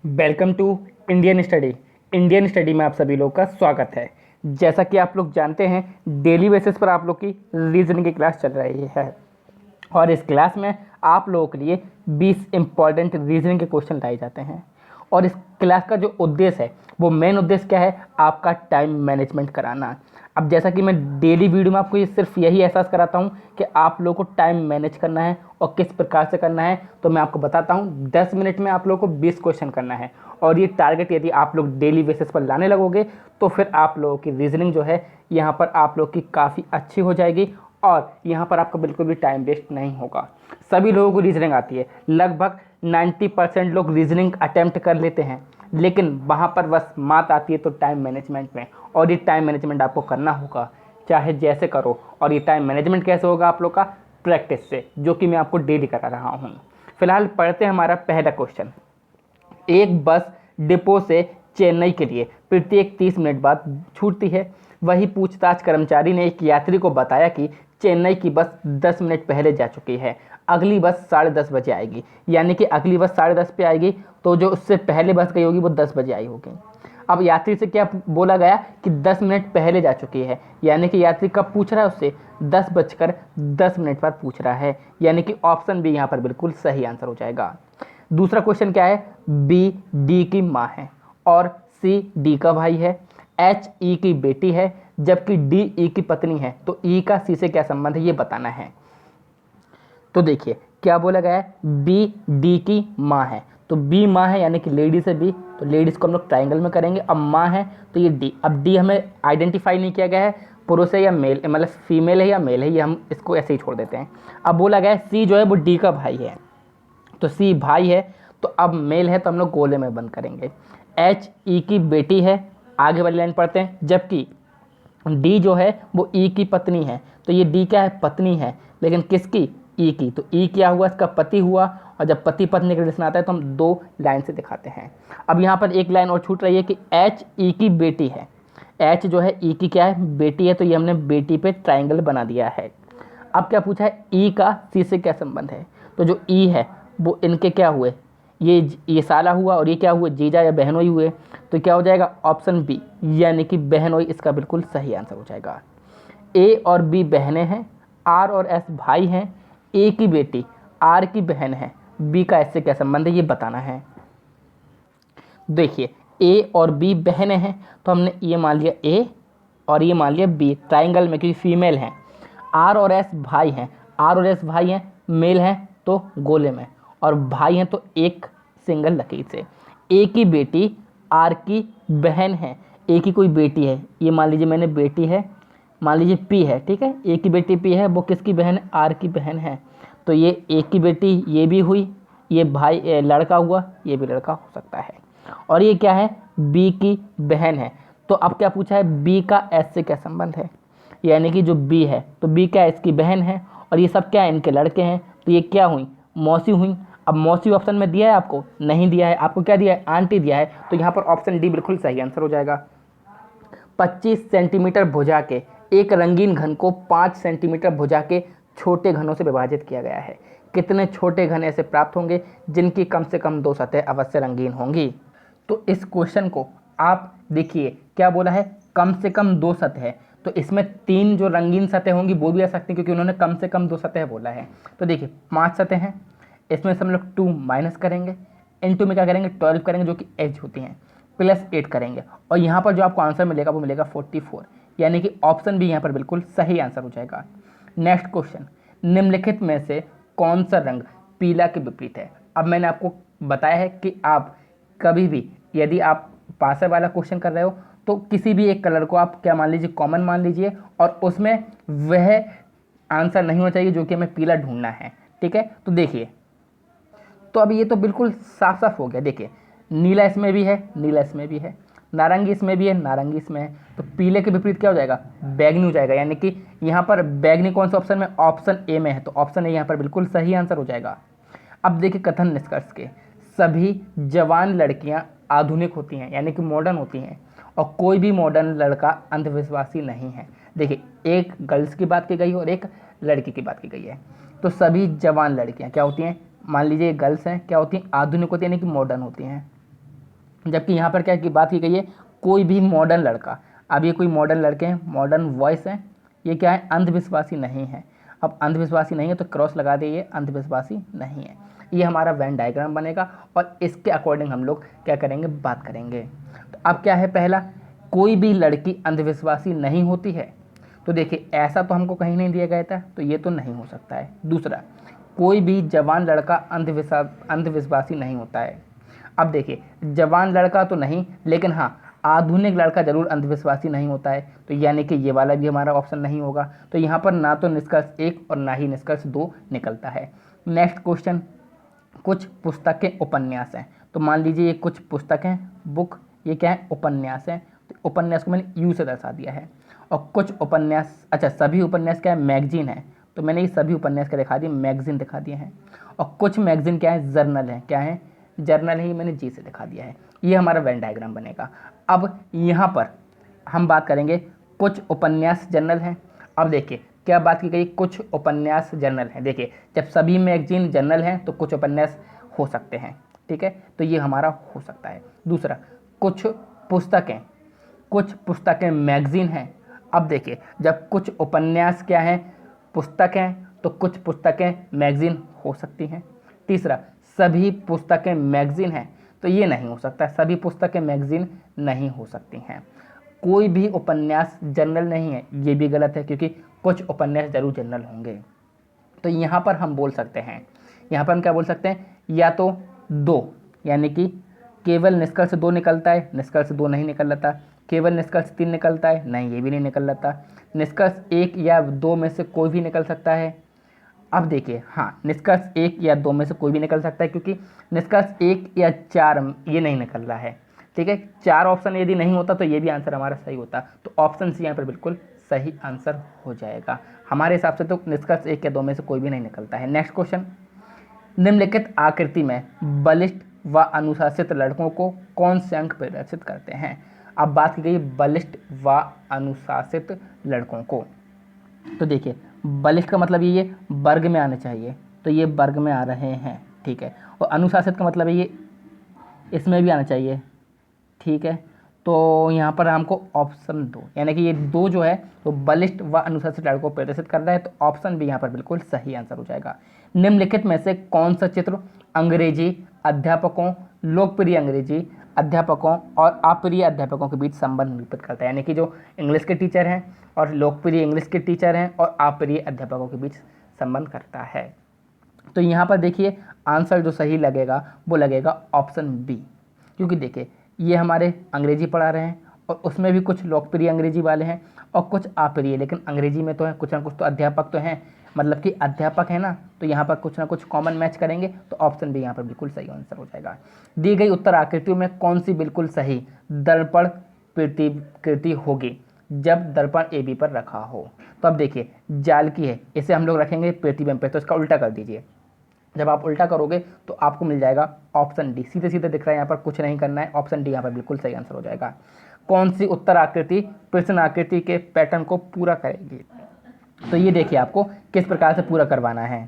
Welcome to Indian study में आप सभी लोग का स्वागत है। जैसा कि आप लोग जानते हैं, डेली बेसिस पर आप लोग की रीजनिंग की क्लास चल रही है और इस क्लास में आप लोगों के लिए 20 इंपॉर्टेंट रीजनिंग के क्वेश्चन लाए जाते हैं। और इस क्लास का जो उद्देश्य है, वो मेन उद्देश्य क्या है, आपका टाइम मैनेजमेंट कराना। अब जैसा कि मैं डेली वीडियो में आपको ये सिर्फ यही एहसास कराता हूँ कि आप लोगों को टाइम मैनेज करना है और किस प्रकार से करना है, तो मैं आपको बताता हूँ 10 मिनट में आप लोगों को 20 क्वेश्चन करना है। और ये टारगेट यदि आप लोग डेली बेसिस पर लाने लगोगे तो फिर आप लोगों की रीजनिंग जो है यहाँ पर आप लोग की काफ़ी अच्छी हो जाएगी और यहाँ पर आपका बिल्कुल भी टाइम वेस्ट नहीं होगा। सभी लोगों को रीजनिंग आती है, लगभग 90% लोग रीजनिंग अटेम्प्ट कर लेते हैं, लेकिन वहाँ पर बस मात आती है तो टाइम मैनेजमेंट में। और ये टाइम मैनेजमेंट आपको करना होगा चाहे जैसे करो। और ये टाइम मैनेजमेंट कैसे होगा आप लोग का, प्रैक्टिस से, जो कि मैं आपको डेली करा रहा हूँ। फिलहाल पढ़ते हैं हमारा पहला क्वेश्चन। एक बस डिपो से चेन्नई के लिए प्रत्येक 30 मिनट बाद छूटती है। वही पूछताछ कर्मचारी ने एक यात्री को बताया कि चेन्नई की बस 10 मिनट पहले जा चुकी है, अगली बस 10:30 बजे आएगी। यानी कि अगली बस 10:30 पे आएगी, तो जो उससे पहले बस गई होगी वो 10 बजे आई होगी। अब यात्री से क्या बोला गया कि 10 मिनट पहले जा चुकी है, यानी कि यात्री कब पूछ रहा है उससे, 10:10 पर पूछ रहा है। यानी कि ऑप्शन बी यहाँ पर बिल्कुल सही आंसर हो जाएगा। दूसरा क्वेश्चन क्या है, बी डी की माँ है और सी डी का भाई है, एच ई की बेटी है, जबकि डी ई की पत्नी है। तो ई का सी से क्या संबंध है ये बताना है। तो देखिए क्या बोला गया है, बी डी की माँ है, तो बी माँ है यानी कि लेडीज है बी, तो लेडीज को हम लोग ट्राइंगल में करेंगे। अब माँ है तो ये डी, अब डी हमें आइडेंटिफाई नहीं किया गया है पुरुष है या मेल, मतलब फीमेल है या मेल है, ये हम इसको ऐसे ही छोड़ देते हैं। अब बोला गया है सी जो है वो डी का भाई है, तो सी भाई है, तो अब मेल है तो हम लोग गोले में बंद करेंगे। एच ई की बेटी है, आगे वाली लाइन पढ़ते हैं, जबकि डी जो है वो ई की पत्नी है। तो ये डी क्या है, पत्नी है, लेकिन किसकी, ई की। तो ई क्या हुआ, इसका पति हुआ। और जब पति पत्नी का रिलेशन आता है तो हम दो लाइन से दिखाते हैं। अब यहाँ पर एक लाइन और छूट रही है कि एच ई की बेटी है। एच जो है ई की क्या है, बेटी है, तो ये हमने बेटी पे ट्राइंगल बना दिया है। अब क्या पूछा है, ई का सी से क्या संबंध है। तो जो ई है वो इनके क्या हुए, ये साला हुआ और ये क्या हुए, जीजा या बहनोई हुए। तो क्या हो जाएगा, ऑप्शन बी यानी कि बहनोई इसका बिल्कुल सही आंसर हो जाएगा। ए और बी बहनें हैं, आर और एस भाई हैं, ए की बेटी आर की बहन है, बी का एस से क्या संबंध है ये बताना है। देखिए ए और बी बहनें हैं, तो हमने ये मान लिया ए और ये मान लिया बी ट्राइंगल में, क्योंकि फीमेल हैं। आर और एस भाई हैं, आर और एस भाई हैं, मेल हैं तो गोले में, और भाई हैं तो एक सिंगल लकीर से। ए की बेटी आर की बहन है, ए की कोई बेटी है, ये मान लीजिए मैंने बेटी है, मान लीजिए पी है, ठीक है, ए की बेटी पी है, वो किसकी बहन है, आर की बहन है। तो ये ए की बेटी ये भी हुई, ये भाई लड़का हुआ, ये भी लड़का हो सकता है। और ये क्या है, बी की बहन है। तो अब क्या पूछा है, बी का एस से क्या संबंध है, यानी कि जो बी है तो बी क्या है, इसकी बहन है, और ये सब क्या है, इनके लड़के हैं। तो ये क्या हुई, मौसी हुई। अब मौसी ऑप्शन में दिया है आपको, नहीं दिया है, आपको क्या दिया है, आंटी दिया है। तो यहाँ पर ऑप्शन डी बिल्कुल सही आंसर हो जाएगा। 25 सेंटीमीटर भुजा के एक रंगीन घन को 5 सेंटीमीटर भुजा के छोटे घनों से विभाजित किया गया है। कितने छोटे घन ऐसे प्राप्त होंगे जिनकी कम से कम 2 सतह अवश्य रंगीन होंगी। तो इस क्वेश्चन को आप देखिए क्या बोला है, कम से कम 2 सतह, तो इसमें 3 जो रंगीन सतह होंगी वो भी आ सकती हैं, क्योंकि उन्होंने कम से कम 2 सतह बोला है। तो देखिए 5 सतह हैं, इसमें से हम लोग 2 माइनस करेंगे, इनटू में क्या करेंगे 12 करेंगे, जो कि एज होती हैं, प्लस 8 करेंगे, और यहाँ पर जो आपको आंसर मिलेगा वो मिलेगा 44, यानी कि ऑप्शन भी यहाँ पर बिल्कुल सही आंसर हो जाएगा। नेक्स्ट क्वेश्चन, निम्नलिखित में से कौन सा रंग पीला के विपरीत है। अब मैंने आपको बताया है कि आप कभी भी यदि आप पासर वाला क्वेश्चन कर रहे हो तो किसी भी एक कलर को आप क्या मान लीजिए, कॉमन मान लीजिए, और उसमें वह आंसर नहीं होना चाहिए जो कि हमें पीला ढूंढना है, ठीक है। तो देखिए, तो अब ये तो बिल्कुल साफ साफ हो गया। देखिए नीला इसमें भी है, नीला इसमें भी है, नारंगी इसमें भी है, नारंगी इसमें है, तो पीले के विपरीत क्या हो जाएगा, बैगनी हो जाएगा। यानी कि यहाँ पर बैगनी कौन सा ऑप्शन में, ऑप्शन ए में है, तो ऑप्शन ए यहाँ पर बिल्कुल सही आंसर हो जाएगा। अब देखिए कथन निष्कर्ष के, सभी जवान लड़कियाँ आधुनिक होती हैं, यानी कि मॉडर्न होती हैं, और कोई भी मॉडर्न लड़का अंधविश्वासी नहीं है। देखिए एक गर्ल्स की बात की गई है और एक लड़की की बात की गई है। तो सभी जवान लड़कियां क्या होती हैं, मान लीजिए गर्ल्स हैं, क्या होती हैं, आधुनिक होती हैं, यानी कि मॉडर्न होती हैं। जबकि यहाँ पर क्या की बात की गई है, कोई भी मॉडर्न लड़का। अब ये कोई मॉडर्न लड़के हैं, मॉडर्न वॉइस हैं, ये क्या है, अंधविश्वासी नहीं है। अब अंधविश्वासी नहीं है तो क्रॉस लगा दे, ये अंधविश्वासी नहीं है। ये हमारा वेन डायग्राम बनेगा और इसके अकॉर्डिंग हम लोग क्या करेंगे, बात करेंगे। तो अब क्या है, पहला, कोई भी लड़की अंधविश्वासी नहीं होती है। तो देखिए ऐसा तो हमको कहीं नहीं दिया गया था, तो ये तो नहीं हो सकता है। दूसरा, कोई भी जवान लड़का अंधविश्वासी नहीं होता है। अब देखिए जवान लड़का तो नहीं, लेकिन हाँ आधुनिक लड़का जरूर अंधविश्वासी नहीं होता है, तो यानी कि ये वाला भी हमारा ऑप्शन नहीं होगा। तो यहाँ पर ना तो निष्कर्ष 1 और ना ही निष्कर्ष 2 निकलता है। नेक्स्ट क्वेश्चन, कुछ पुस्तकें उपन्यास हैं। तो मान लीजिए ये कुछ पुस्तकें, बुक, ये क्या है, उपन्यास है। तो उपन्यास को मैंने यू से दर्शा दिया है। और कुछ उपन्यास, अच्छा सभी उपन्यास क्या है, मैगजीन है। तो मैंने ये सभी उपन्यास क्या दिखा दिए, मैगजीन दिखा दिए हैं। और कुछ मैगजीन क्या है, जर्नल है। क्या है, जर्नल है, ये मैंने जी से दिखा दिया है। ये हमारा वेन डायग्राम बनेगा। अब यहाँ पर हम बात करेंगे कुछ उपन्यास जर्नल हैं। अब देखिए क्या बात की गई, कुछ उपन्यास जर्नल हैं। देखिए जब सभी मैगजीन जर्नल हैं तो कुछ उपन्यास हो सकते हैं, ठीक है, तो ये हमारा हो सकता है। दूसरा, कुछ पुस्तकें मैगजीन हैं। अब देखिए जब कुछ उपन्यास क्या है, पुस्तक हैं, तो कुछ पुस्तकें मैगजीन हो सकती हैं। तीसरा, सभी पुस्तकें मैगजीन हैं, तो ये नहीं हो सकता, सभी पुस्तकें मैगजीन नहीं हो सकती हैं। कोई भी उपन्यास जर्नल नहीं है, ये भी गलत है, क्योंकि कुछ उपन्यास जरूर जर्नल होंगे। तो यहाँ पर हम बोल सकते हैं, यहाँ पर हम क्या बोल सकते हैं, या तो 2, यानी कि केवल निष्कर्ष 2 निकलता है, निष्कर्ष 2 नहीं निकल रहा। केवल निष्कर्ष 3 निकलता है, नहीं ये भी नहीं निकल रहा। निष्कर्ष 1 या 2 में से कोई भी निकल सकता है। अब देखिए हाँ, निष्कर्ष 1 या 2 में से कोई भी निकल सकता है, क्योंकि निष्कर्ष 1 या 4 ये नहीं निकल रहा है, ठीक है। 4 ऑप्शन यदि नहीं होता तो ये भी आंसर हमारा सही होता। तो ऑप्शन सी यहाँ पर बिल्कुल सही आंसर हो जाएगा हमारे हिसाब से। तो निष्कर्ष 1 या 2 में से कोई भी नहीं निकलता है। नेक्स्ट क्वेश्चन, निम्नलिखित आकृति में बलिष्ठ व अनुशासित लड़कों को कौन से अंक प्रदर्शित करते हैं। अब बात की गई बलिष्ठ व अनुशासित लड़कों को। तो देखिए बलिष्ठ का मतलब ये वर्ग में आने चाहिए, तो ये वर्ग में आ रहे हैं, ठीक है। और अनुशासित का मतलब ये इसमें भी आना चाहिए, ठीक है। तो यहाँ पर हमको ऑप्शन 2, यानी कि ये 2 जो है तो बलिष्ठ व अनुशासित लड़कों को प्रदर्शित कर रहा है, तो ऑप्शन भी यहाँ पर बिल्कुल सही आंसर हो जाएगा। निम्नलिखित में से कौन सा चित्र अंग्रेजी अध्यापकों, लोकप्रिय अंग्रेजी अध्यापकों और अप्रिय अध्यापकों के बीच संबंध निरूपित करता है। यानी कि जो इंग्लिश के टीचर हैं और लोकप्रिय इंग्लिश के टीचर हैं और अप्रिय अध्यापकों के बीच संबंध करता है। तो यहाँ पर देखिए आंसर जो सही लगेगा वो लगेगा ऑप्शन बी, क्योंकि देखिए ये हमारे अंग्रेजी पढ़ा रहे हैं और उसमें भी कुछ लोकप्रिय अंग्रेजी वाले हैं और कुछ अप्रिय, लेकिन अंग्रेजी में तो है कुछ ना कुछ तो अध्यापक तो हैं, मतलब कि अध्यापक है ना, तो यहाँ पर कुछ ना कुछ कॉमन मैच करेंगे, तो ऑप्शन बी यहाँ पर बिल्कुल सही आंसर हो जाएगा। दी गई उत्तर आकृतियों में कौन सी बिल्कुल सही दर्पण प्रतिकृति होगी जब दर्पण ए बी पर रखा हो। तो अब देखिए जाल की है, इसे हम लोग रखेंगे प्रतिबिंब पे, तो इसका उल्टा कर दीजिए। जब आप उल्टा करोगे तो आपको मिल जाएगा ऑप्शन डी, सीधे सीधे दिख रहा है, यहाँ पर कुछ नहीं करना है, ऑप्शन डी यहाँ पर बिल्कुल सही आंसर हो जाएगा। कौन सी उत्तर आकृति प्रश्न आकृति के पैटर्न को पूरा करेगी। तो ये देखिए आपको किस प्रकार से पूरा करवाना है।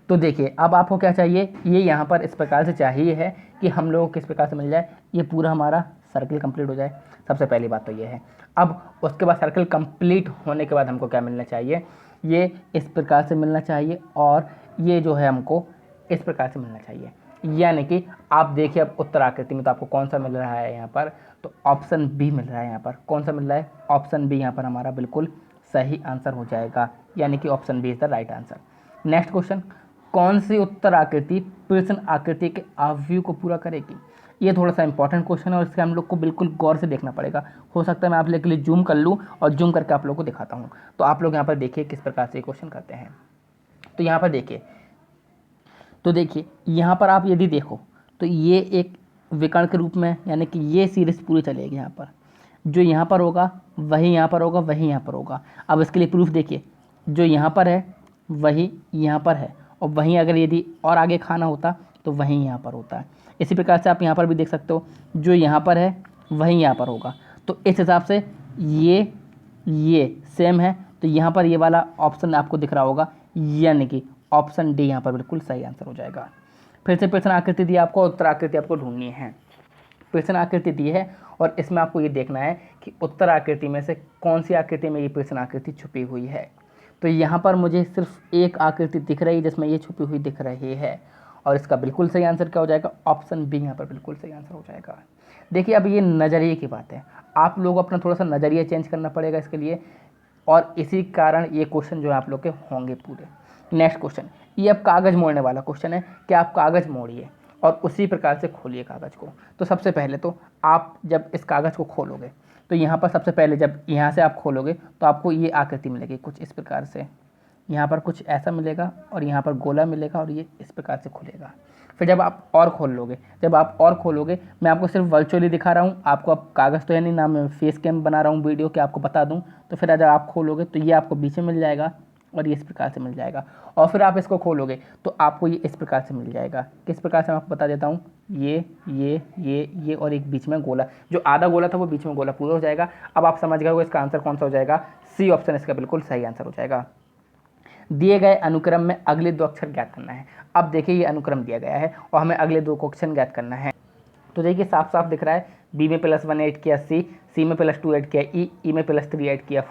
तो देखिए अब आपको क्या चाहिए, ये यहाँ पर इस प्रकार से चाहिए है कि हम लोग किस प्रकार से मिल जाए, ये पूरा हमारा सर्कल कंप्लीट हो जाए। सबसे पहली बात तो ये है। अब उसके बाद सर्कल कंप्लीट होने के बाद हमको क्या मिलना चाहिए, ये इस प्रकार से मिलना चाहिए और ये जो है हमको इस प्रकार से मिलना चाहिए। यानी कि आप देखिए अब उत्तर आकृति में तो आपको कौन सा मिल रहा है यहाँ पर, तो ऑप्शन बी मिल रहा है। यहाँ पर कौन सा मिल रहा है, ऑप्शन बी यहाँ पर हमारा बिल्कुल सही आंसर हो जाएगा, यानी कि option B is the right answer. Next question, कौन सी उत्तर आकृति प्रश्न आकृति के अवयव को पूरा करेगी। ये थोड़ा सा इंपॉर्टेंट क्वेश्चन है और इसके हम लोग को बिल्कुल गौर से देखना पड़ेगा। हो सकता है मैं आप लोग के लिए जूम कर लूँ और जूम करके आप लोग को दिखाता हूँ। तो आप लोग यहाँ पर देखिए किस प्रकार से क्वेश्चन करते हैं। तो यहाँ पर देखिए, तो देखिए यहाँ पर आप यदि देखो तो ये एक विकर्ण के रूप में, यानी कि ये सीरीज पूरी चलेगी। यहाँ पर जो यहाँ पर होगा वही यहाँ पर होगा, वही यहाँ पर होगा। अब इसके लिए प्रूफ देखिए, जो यहाँ पर है वही यहाँ पर है, और वहीं अगर यदि और आगे खाना होता तो वहीं यहाँ पर होता है। इसी प्रकार से आप यहाँ पर भी देख सकते हो, जो यहाँ पर है वहीं यहाँ पर होगा। तो इस हिसाब से ये सेम है, तो यहाँ पर ये वाला ऑप्शन आपको दिख रहा होगा, यानी कि ऑप्शन डी यहाँ पर बिल्कुल सही आंसर हो जाएगा। फिर से प्रश्न आकृति दी आपको, उत्तर आकृति आपको ढूंढनी है। प्रश्न आकृति दी है और इसमें आपको ये देखना है कि उत्तर आकृति में से कौन सी आकृति में ये प्रश्न आकृति छुपी हुई है। तो यहाँ पर मुझे सिर्फ एक आकृति दिख रही है जिसमें ये छुपी हुई दिख रही है और इसका बिल्कुल सही आंसर क्या हो जाएगा, ऑप्शन बी यहाँ पर बिल्कुल सही आंसर हो जाएगा। देखिए अब ये नज़रिए की बात है, आप लोगों को अपना थोड़ा सा नज़रिया चेंज करना पड़ेगा इसके लिए और इसी कारण ये क्वेश्चन जो है आप लोग के होंगे पूरे। नेक्स्ट क्वेश्चन, ये अब कागज़ मोड़ने वाला क्वेश्चन है कि आप कागज़ मोड़िए और उसी प्रकार से खोलिए कागज़ को। तो सबसे पहले तो आप जब इस कागज़ को खोलोगे तो यहाँ पर सबसे पहले जब यहाँ से आप खोलोगे तो आपको ये आकृति मिलेगी कुछ इस प्रकार से, यहाँ पर कुछ ऐसा मिलेगा और यहाँ पर गोला मिलेगा और ये इस प्रकार से खुलेगा। फिर जब आप और खोल लोगे, जब आप और खोलोगे, मैं आपको सिर्फ वर्चुअली दिखा रहा हूँ, आपको अब कागज़ तो है नहीं ना, मैं फेस कैम बना रहा हूँ वीडियो कि आपको बता दूँ। तो फिर जब आप खोलोगे तो ये आपको बीच में मिल जाएगा और ये इस प्रकार से मिल जाएगा और फिर आप इसको खोलोगे तो आपको ये इस प्रकार से मिल जाएगा। किस प्रकार से मैं आपको बता देता हूँ, ये और एक बीच में गोला, जो आधा गोला था वो बीच में गोला पूरा हो जाएगा। अब आप समझ गए हो इसका आंसर कौन सा हो जाएगा, सी ऑप्शन इसका बिल्कुल सही आंसर हो जाएगा। दिए गए अनुक्रम में अगले दो अक्षर ज्ञात करना है। अब देखिए ये अनुक्रम दिया गया है और हमें अगले दो अक्षर ज्ञात करना है। तो देखिए साफ साफ दिख रहा है, बी में +1 ऐड किया सी में +2 ऐड किया ई में +3 ऐड किया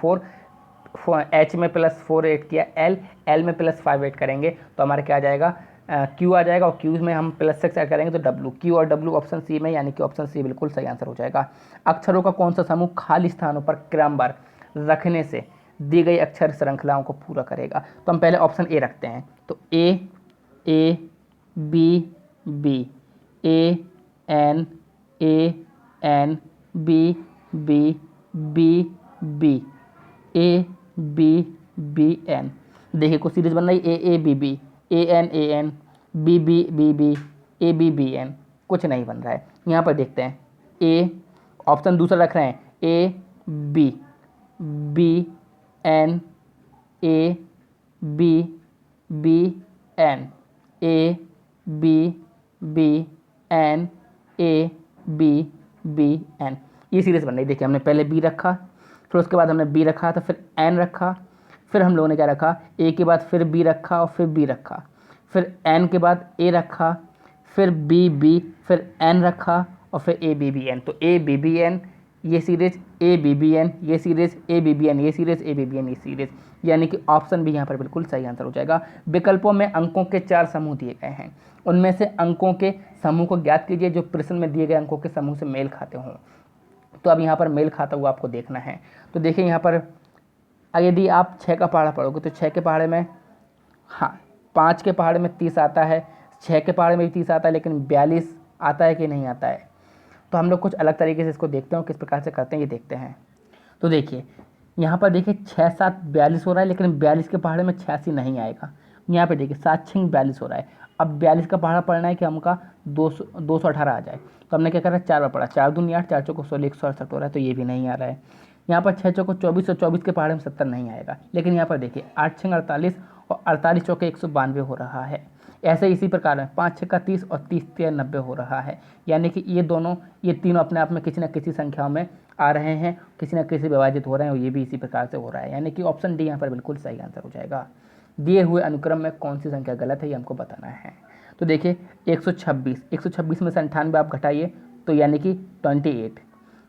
एच में +4 ऐड किया एल में +5 ऐड करेंगे तो हमारा क्या आ जाएगा, क्यू आ जाएगा और क्यू में हम +6 ऐड करेंगे तो डब्ल्यू, क्यू और डब्ल्यू ऑप्शन सी में, यानी कि ऑप्शन सी बिल्कुल सही आंसर हो जाएगा। अक्षरों का कौन सा समूह खाली स्थानों पर क्रमवार रखने से दी गई अक्षर श्रृंखलाओं को पूरा करेगा। तो हम पहले ऑप्शन ए रखते हैं, तो A B N B A B N. देखिए कुछ सीरीज बन रही, A B N B B N, कुछ नहीं बन रहा है। यहाँ पर देखते हैं, ए ऑप्शन दूसरा रख रहे हैं, A B N A B N A B N A B N, ये सीरीज बन रही। देखिए हमने पहले बी रखा, फिर उसके बाद हमने बी रखा, तो फिर एन रखा, फिर हम लोगों ने क्या रखा, ए के बाद फिर बी रखा और फिर बी रखा, फिर एन के बाद ए रखा, फिर बी फिर एन रखा और फिर ए बी एन। तो ए बी एन ये सीरीज, ए बी एन ये सीरीज, ए बी एन ये सीरीज, ए बी एन ये सीरीज, यानी कि ऑप्शन भी यहाँ पर बिल्कुल सही आंसर हो जाएगा। विकल्पों में अंकों के 4 समूह दिए गए हैं, उनमें से अंकों के समूह को ज्ञात कीजिए जो प्रश्न में दिए गए अंकों के समूह से मेल खाते हों। तो अब यहाँ पर मेल खाता हुआ आपको देखना है। तो देखिए यहाँ पर यदि आप 6 का पहाड़ा पढ़ोगे तो 6 के पहाड़े में, हाँ 5 के पहाड़े में 30 आता है, 6 के पहाड़े में भी 30 आता है, लेकिन 42 आता है कि नहीं आता है। तो हम लोग कुछ अलग तरीके से इसको देखते हैं, किस प्रकार से करते हैं ये देखते हैं। तो देखिए यहाँ पर देखिए 6 7 42 हो रहा है, लेकिन 42 के पहाड़े में 86 नहीं आएगा। यहाँ पे देखिए 7 6 42 हो रहा है। अब 42 का पहाड़ा पढ़ना है कि हमका 218 आ जाए, तो हमने क्या करा, 4 बार पढ़ा, 4 दूनी 8, 4 चौको 16, 168 हो रहा है, तो ये भी नहीं आ रहा है। यहाँ पर 6 चौको 24 और 24 के पहाड़े में 70 नहीं आएगा, लेकिन यहाँ पर देखिए 8 6 48 और 48 चौके 192 हो रहा है। ऐसे इसी प्रकार में 5 6 का 30 और 30 3 90 हो रहा है, यानी कि ये तीनों अपने आप में किसी न किसी संख्याओं में आ रहे हैं, किसी न किसी विभाजित हो रहे हैं और ये भी इसी प्रकार से हो रहा है, यानी कि ऑप्शन डी यहाँ पर बिल्कुल सही आंसर हो जाएगा। दिए हुए अनुक्रम में कौन सी संख्या गलत है ये हमको बताना है। तो देखिए 126 में से 98 आप घटाइए तो यानी कि 28,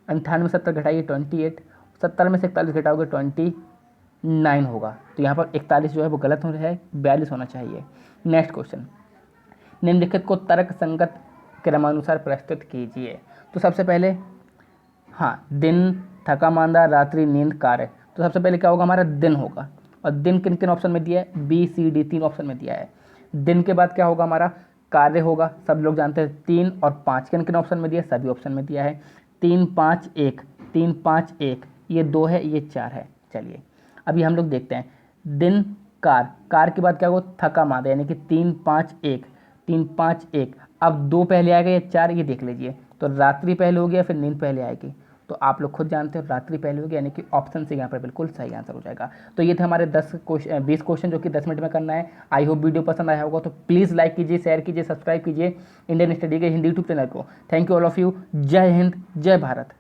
98 में 70 घटाइए 28, 70 में से 41 घटाओगे 29 होगा। तो यहाँ पर 41 जो है वो गलत हो रहा है, 42 होना चाहिए। नेक्स्ट क्वेश्चन, निम्नलिखित को तर्क संगत क्रमानुसार प्रस्तुत कीजिए। तो सबसे पहले हाँ, दिन, थका मांदा, रात्रि, नींद, कार्य। तो सबसे पहले क्या होगा, हमारा दिन होगा, और दिन किन किन ऑप्शन में दिया है, बी सी डी 3 ऑप्शन में दिया है। दिन के बाद क्या होगा, हमारा कार्य होगा, सब लोग जानते हैं 3 और 5 किन किन ऑप्शन में दिया है, सभी ऑप्शन में दिया है। 3 5 1 3 5 1, ये 2 है, ये 4 है। चलिए अभी हम लोग देखते हैं, दिन, कार के बाद क्या होगा, थका मांदा, यानी कि 3 5 1 3 5 1। अब 2 पहले आएगा या 4, ये देख लीजिए। तो रात्रि पहले हो गया, फिर नींद पहले आएगी, तो आप लोग खुद जानते हो रात्रि पहले होगी, यानी कि ऑप्शन से यहाँ पर बिल्कुल सही आंसर हो जाएगा। तो ये थे हमारे 20 क्वेश्चन जो कि 10 मिनट में करना है। आई होप वीडियो पसंद आया होगा, तो प्लीज़ लाइक कीजिए, शेयर कीजिए, सब्सक्राइब कीजिए इंडियन स्टडी के हिंदी यूट्यूब चैनल को। Thank you all of you. जय हिंद, जय भारत।